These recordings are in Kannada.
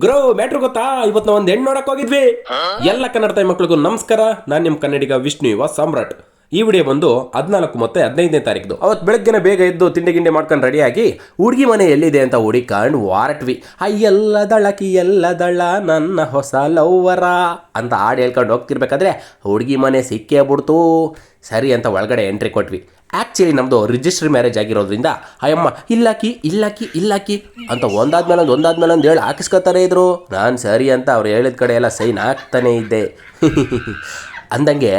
ಗ್ರೋ ಮ್ಯಾಟ್ರ್ ಗೊತ್ತಾ? ಇವತ್ತು ನಾವು ಒಂದು ಹೆಣ್ಣು ನೋಡಕ್ ಹೋಗಿದ್ವಿ. ಎಲ್ಲ ಕನ್ನಡ ತಾಯಿ ಮಕ್ಕಳಿಗೂ ನಮಸ್ಕಾರ. ನಾನು ನಿಮ್ಮ ಕನ್ನಡಿಗ ವಿಷ್ಣು ಯುವ ಸಾಮ್ರಾಟ್. ಈ ವಿಡಿಯೋ ಬಂದು 14 ಮತ್ತು 15ನೇ ತಾರೀಕು. ಅವತ್ತು ಬೆಳಗ್ಗೆನೆ ಬೇಗ ಎದ್ದು ತಿಂಡಿ ಗಿಂಡಿ ಮಾಡ್ಕೊಂಡು ರೆಡಿಯಾಗಿ ಹುಡುಗಿ ಮನೆ ಎಲ್ಲಿದೆ ಅಂತ ಹುಡುಕೊಂಡು ವಾರಟ್ವಿ. ಎಲ್ಲ ದಳ ನನ್ನ ಹೊಸ ಲವ್ವರ ಅಂತ ಹಾಡು ಹೇಳ್ಕೊಂಡು ಹೋಗ್ತಿರ್ಬೇಕಾದ್ರೆ ಹುಡುಗಿ ಮನೆ ಸಿಕ್ಕೇ ಬಿಡ್ತು. ಸರಿ ಅಂತ ಒಳಗಡೆ ಎಂಟ್ರಿ ಕೊಟ್ವಿ. ಆ್ಯಕ್ಚುಲಿ ನಮ್ಮದು ರಿಜಿಸ್ಟ್ರಿ ಮ್ಯಾರೇಜ್ ಆಗಿರೋದ್ರಿಂದ ಅಯ್ಯಮ್ಮ ಇಲ್ಲಾಕಿ ಅಂತ ಒಂದಾದ್ಮೇಲೆ ಒಂದು ಹೇಳಿ ಹಾಕಿಸ್ಕೊತಾರೆ ಇದ್ರು. ನಾನು ಸರಿ ಅಂತ ಅವ್ರು ಹೇಳಿದ ಕಡೆ ಎಲ್ಲ ಸೈನ್ ಹಾಕ್ತಾನೆ ಇದ್ದೆ. ಅಂದಂಗೆ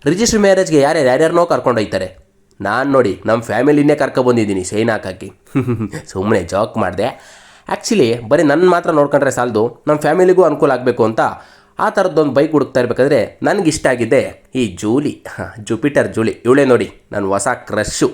ರಿಜಿಸ್ಟ್ರಿ ಮ್ಯಾರೇಜ್ಗೆ ಯಾರ್ಯಾರನೋ ಕರ್ಕೊಂಡೋಗ್ತಾರೆ. ನಾನು ನೋಡಿ ನಮ್ಮ ಫ್ಯಾಮಿಲಿನೇ ಕರ್ಕೊಬಂದಿದ್ದೀನಿ ಸೈನ್ ಹಾಕಿ. ಸುಮ್ಮನೆ ಜಾಕ್ ಮಾಡಿದೆ. ಆ್ಯಕ್ಚುಲಿ ಬರೀ ನನ್ನ ಮಾತ್ರ ನೋಡ್ಕೊಂಡ್ರೆ ಸಾಲದು, ನಮ್ಮ ಫ್ಯಾಮಿಲಿಗೂ ಅನುಕೂಲ ಆಗಬೇಕು ಅಂತ ಆ ಥರದ್ದೊಂದು ಬೈಕ್ ಹುಡುಕ್ತಾ ಇರಬೇಕಾದ್ರೆ ನನಗಿಷ್ಟ ಆಗಿದ್ದೆ ಈ ಜುಪಿಟರ್ ಜೂಲಿ. ಇವಳೇ ನೋಡಿ ನನ್ನ ಹೊಸ ಕ್ರಶ್ಶು.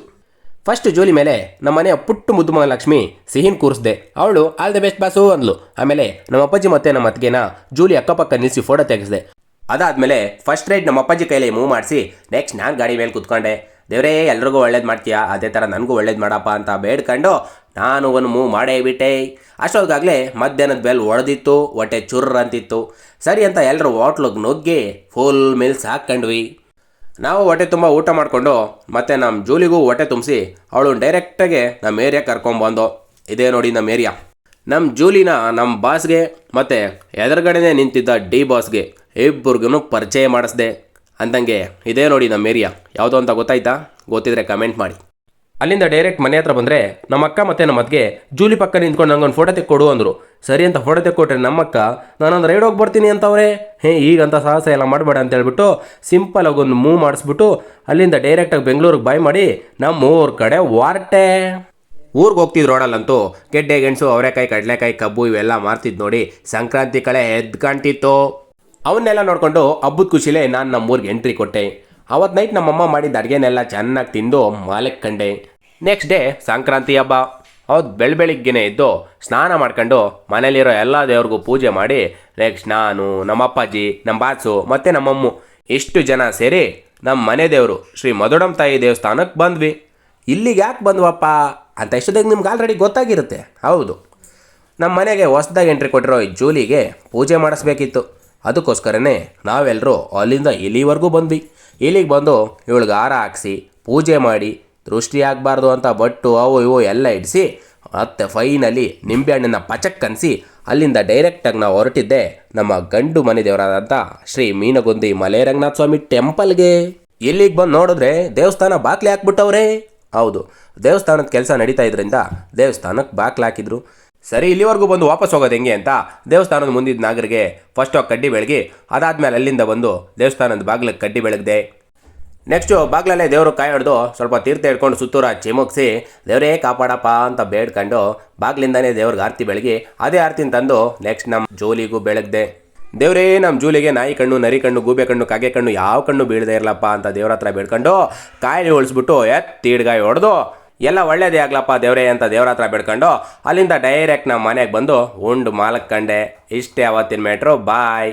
ಫಸ್ಟ್ ಜೂಲಿ ಮೇಲೆ ನಮ್ಮ ಮನೆಯ ಪುಟ್ಟು ಮುದ್ದು ಮಹಾಲಕ್ಷ್ಮಿ ಸಿಹಿನ್ ಕೂರಿಸ್ದೆ. ಅವಳು ಆಲ್ ದ ಬೆಸ್ಟ್ ಬಾಸು ಅಂದ್ಲು. ಆಮೇಲೆ ನಮ್ಮ ಅಪ್ಪಾಜಿ ಮತ್ತೆ ನಮ್ಮ ಅತ್ತಿಗೆನ ಜೂಲಿ ಅಕ್ಕಪಕ್ಕ ನಿಲ್ಲಿಸಿ ಫೋಟೋ ತೆಗೆಸಿದೆ. ಅದಾದಮೇಲೆ ಫಸ್ಟ್ ರೈಡ್ ನಮ್ಮ ಅಪ್ಪಾಜಿ ಕೈಲಿ ಮೂವ್ ಮಾಡಿಸಿ ನೆಕ್ಸ್ಟ್ ನಾನು ಗಾಡಿ ಮೇಲೆ ಕೂತ್ಕೊಂಡೆ. ದೇವರೇ ಎಲ್ರಿಗೂ ಒಳ್ಳೇದು ಮಾಡ್ತೀಯಾ, ಅದೇ ಥರ ನನಗೂ ಒಳ್ಳೇದು ಮಾಡಪ್ಪ ಅಂತ ಬೇಡ್ಕೊಂಡು ನಾನು ಒಂದು ಮೂವ್ ಮಾಡೇ ಬಿಟ್ಟೆ. ಅಷ್ಟೊತ್ತಿಗಾಗಲೇ ಮಧ್ಯಾಹ್ನದ ಬೆಲ್ ಹೊಡೆದಿತ್ತು, ಹೊಟ್ಟೆ ಚುರ್ರ ಅಂತಿತ್ತು. ಸರಿ ಅಂತ ಎಲ್ಲರೂ ಹೋಟ್ಲಿಗೆ ನುಗ್ಗಿ ಫುಲ್ ಮೀಲ್ಸ್ ಹಾಕ್ಕೊಂಡ್ವಿ. ನಾವು ಹೊಟ್ಟೆ ತುಂಬ ಊಟ ಮಾಡಿಕೊಂಡು ಮತ್ತು ನಮ್ಮ ಜೂಲಿಗೂ ಹೊಟ್ಟೆ ತುಂಬಿಸಿ ಅವಳು ಡೈರೆಕ್ಟಾಗೆ ನಮ್ಮ ಏರಿಯಾ ಕರ್ಕೊಂಬಂದು. ಇದೇ ನೋಡಿ ನಮ್ಮ ಏರಿಯಾ. ನಮ್ಮ ಜೂಲಿನ ನಮ್ಮ ಬಾಸ್ಗೆ ಮತ್ತು ಎದುರುಗಡೆನೇ ನಿಂತಿದ್ದ ಡಿ ಬಾಸ್ಗೆ ಇಬ್ಬರಿಗೂ ಪರಿಚಯ ಮಾಡಿಸ್ದೆ. ಅಂದಂಗೆ ಇದೇ ನೋಡಿ ನಮ್ಮ ಏರಿಯಾ. ಯಾವುದೋ ಅಂತ ಗೊತ್ತಾಯ್ತಾ? ಗೊತ್ತಿದ್ರೆ ಕಮೆಂಟ್ ಮಾಡಿ. ಅಲ್ಲಿಂದ ಡೈರೆಕ್ಟ್ ಮನೆ ಹತ್ರ ಬಂದರೆ ನಮ್ಮ ಅಕ್ಕ ಮತ್ತು ನಮ್ಮ ಅತ್ತಿಗೆ ಜೂಲಿ ಪಕ್ಕ ನಿಂತ್ಕೊಂಡು ನಂಗೊಂದು ಫೋಟೋ ತೆಕ್ಕೊಡು ಅಂದರು. ಸರಿ ಅಂತ ಫೋಟೋ ತೆಕ್ಕೊಟ್ರೆ ನಮ್ಮಕ್ಕ ನಾನೊಂದು ರೈಡ್ ಹೋಗಿ ಬರ್ತೀನಿ ಅಂತವ್ರೆ. ಈಗಂತ ಸಾಹಸ ಎಲ್ಲ ಮಾಡಬೇಡ ಅಂತ ಹೇಳ್ಬಿಟ್ಟು ಸಿಂಪಲಾಗಿ ಒಂದು ಮೂವ್ ಮಾಡಿಸ್ಬಿಟ್ಟು ಅಲ್ಲಿಂದ ಡೈರೆಕ್ಟಾಗಿ ಬೆಂಗಳೂರಿಗೆ ಬಾಯ್ ಮಾಡಿ ನಮ್ಮ ಊರ ಕಡೆ ವಾರ್ಟೆ. ಊರಿಗೆ ಹೋಗ್ತಿದ್ದು ರೋಡಲ್ಲಂತೂ ಗೆಡ್ಡೆ ಗೆಣಸು ಅವರೆಕಾಯಿ ಕಡಲೆಕಾಯಿ ಕಬ್ಬು ಇವೆಲ್ಲ ಮಾರ್ತಿದ್ದು ನೋಡಿ ಸಂಕ್ರಾಂತಿ ಕಳೆ ಎದ್ದು ಕಾಣ್ತಿತ್ತು. ಅವನ್ನೆಲ್ಲ ನೋಡಿಕೊಂಡು ಹಬ್ಬದ ಖುಷಿಲೇ ನಾನು ನಮ್ಮೂರಿಗೆ ಎಂಟ್ರಿ ಕೊಟ್ಟೆ. ಅವತ್ತು ನೈಟ್ ನಮ್ಮಮ್ಮ ಮಾಡಿದ ಅಡುಗೆನೆಲ್ಲ ಚೆನ್ನಾಗಿ ತಿಂದು ಮಾಲಕ್ಕೆ ಕಂಡೆ. ನೆಕ್ಸ್ಟ್ ಡೇ ಸಂಕ್ರಾಂತಿ ಹಬ್ಬ. ಅವತ್ತು ಬೆಳಗ್ಗೆನೇ ಎದ್ದು ಸ್ನಾನ ಮಾಡ್ಕೊಂಡು ಮನೇಲಿರೋ ಎಲ್ಲ ದೇವ್ರಿಗೂ ಪೂಜೆ ಮಾಡಿ ನೆಕ್ಸ್ಟ್ ನಾನು ನಮ್ಮ ಅಪ್ಪಾಜಿ ನಮ್ಮ ಬಾಸು ಮತ್ತು ನಮ್ಮಮ್ಮು ಇಷ್ಟು ಜನ ಸೇರಿ ನಮ್ಮ ಮನೆ ದೇವರು ಶ್ರೀ ಮಧುಡಮ್ಮ ತಾಯಿ ದೇವಸ್ಥಾನಕ್ಕೆ ಬಂದ್ವಿ. ಇಲ್ಲಿಗೆ ಯಾಕೆ ಬಂದ್ವಪ್ಪ ಅಂತ ಇಷ್ಟದಾಗ ನಿಮ್ಗೆ ಆಲ್ರೆಡಿ ಗೊತ್ತಾಗಿರುತ್ತೆ. ಹೌದು, ನಮ್ಮ ಮನೆಗೆ ಹೊಸದಾಗಿ ಎಂಟ್ರಿ ಕೊಟ್ಟಿರೋ ಈ ಜೂಲಿಗೆ ಪೂಜೆ ಮಾಡಿಸ್ಬೇಕಿತ್ತು. ಅದಕ್ಕೋಸ್ಕರನೇ ನಾವೆಲ್ಲರೂ ಅಲ್ಲಿಂದ ಇಲ್ಲಿವರೆಗೂ ಬಂದ್ವಿ. ಇಲ್ಲಿಗೆ ಬಂದು ಇವಳಿಗೆ ಹಾರ ಹಾಕ್ಸಿ ಪೂಜೆ ಮಾಡಿ ದೃಷ್ಟಿ ಆಗಬಾರ್ದು ಅಂತ ಬಟ್ಟು ಅವು ಇವು ಎಲ್ಲ ಇಡಿಸಿ ಮತ್ತೆ ಫೈನಲಿ ನಿಂಬೆಹಣ್ಣನ್ನು ಪಚಕ್ಕನ್ಸಿ ಅಲ್ಲಿಂದ ಡೈರೆಕ್ಟಾಗಿ ನಾವು ಹೊರಟಿದ್ದೆ ನಮ್ಮ ಗಂಡು ಮನೆ ದೇವರಾದಂಥ ಶ್ರೀ ಮೀನಗುಂದಿ ಮಲೆರಂಗನಾಥ ಸ್ವಾಮಿ ಟೆಂಪಲ್ಗೆ. ಇಲ್ಲಿಗೆ ಬಂದು ನೋಡಿದ್ರೆ ದೇವಸ್ಥಾನ ಬಾಕ್ಲೆ ಹಾಕ್ಬಿಟ್ಟವ್ರೆ. ಹೌದು, ದೇವಸ್ಥಾನದ ಕೆಲಸ ನಡೀತಾ ಇದ್ರಿಂದ ದೇವಸ್ಥಾನಕ್ಕೆ ಬಾಕ್ಲೆ ಹಾಕಿದ್ರು. ಸರಿ, ಇಲ್ಲಿವರೆಗೂ ಬಂದು ವಾಪಸ್ ಹೋಗೋದು ಹೆಂಗೆ ಅಂತ ದೇವಸ್ಥಾನದ ಮುಂದಿದ್ದ ನಾಗರಿಗೆ ಫಸ್ಟ್ ಹೋಗಿ ಕಡ್ಡಿ ಬೆಳಗಿ ಅದಾದಮೇಲೆ ಅಲ್ಲಿಂದ ಬಂದು ದೇವಸ್ಥಾನದ ಬಾಗ್ಲಿಗೆ ಕಡ್ಡಿ ಬೆಳಗ್ದೆ. ನೆಕ್ಸ್ಟು ಬಾಗ್ಲಲ್ಲೇ ದೇವರು ಕಾಯಿ ಹೊಡೆದು ಸ್ವಲ್ಪ ತೀರ್ಥ ಹಿಡ್ಕೊಂಡು ಸುತ್ತೂರ ಚಿಮುಕ್ಸಿ ದೇವರೇ ಕಾಪಾಡಪ್ಪ ಅಂತ ಬೇಡ್ಕೊಂಡು ಬಾಗ್ಲಿಂದನೇ ದೇವ್ರಿಗೆ ಆರತಿ ಬೆಳಗಿ ಅದೇ ಆರತಿನ ತಂದು ನೆಕ್ಸ್ಟ್ ನಮ್ಮ ಜೂಲಿಗೂ ಬೆಳಗ್ದೆ. ದೇವರೇ ನಮ್ಮ ಜೂಲಿಗೆ ನಾಯಿ ಕಣ್ಣು, ನರಿ ಕಣ್ಣು, ಗೂಬೆ ಕಣ್ಣು, ಕಾಗೆ ಕಣ್ಣು ಯಾವ ಕಣ್ಣು ಬೀಳದೇ ಇರಲಪ್ಪ ಅಂತ ದೇವ್ರ ಹತ್ರ ಬೇಡ್ಕೊಂಡು ಕಾಯಿಲೆ ಉಳಿಸ್ಬಿಟ್ಟು ತೀಡ್ಗಾಯಿ ಹೊಡೆದು ಎಲ್ಲ ಒಳ್ಳೇದೇ ಆಗ್ಲಪ್ಪ ದೇವರೇ ಅಂತ ದೇವ್ರ ಹತ್ರ ಬೇಡ್ಕೊಂಡು ಅಲ್ಲಿಂದ ಡೈರೆಕ್ಟ್ ನಮ್ಮ ಮನೆಗೆ ಬಂದು ಉಂಡು ಮಾಲಕ್ಕೆ ಕಂಡೆ. ಇಷ್ಟೇ ಅವತ್ತಿನ ಮ್ಯಾಟ್ರು. ಬಾಯ್.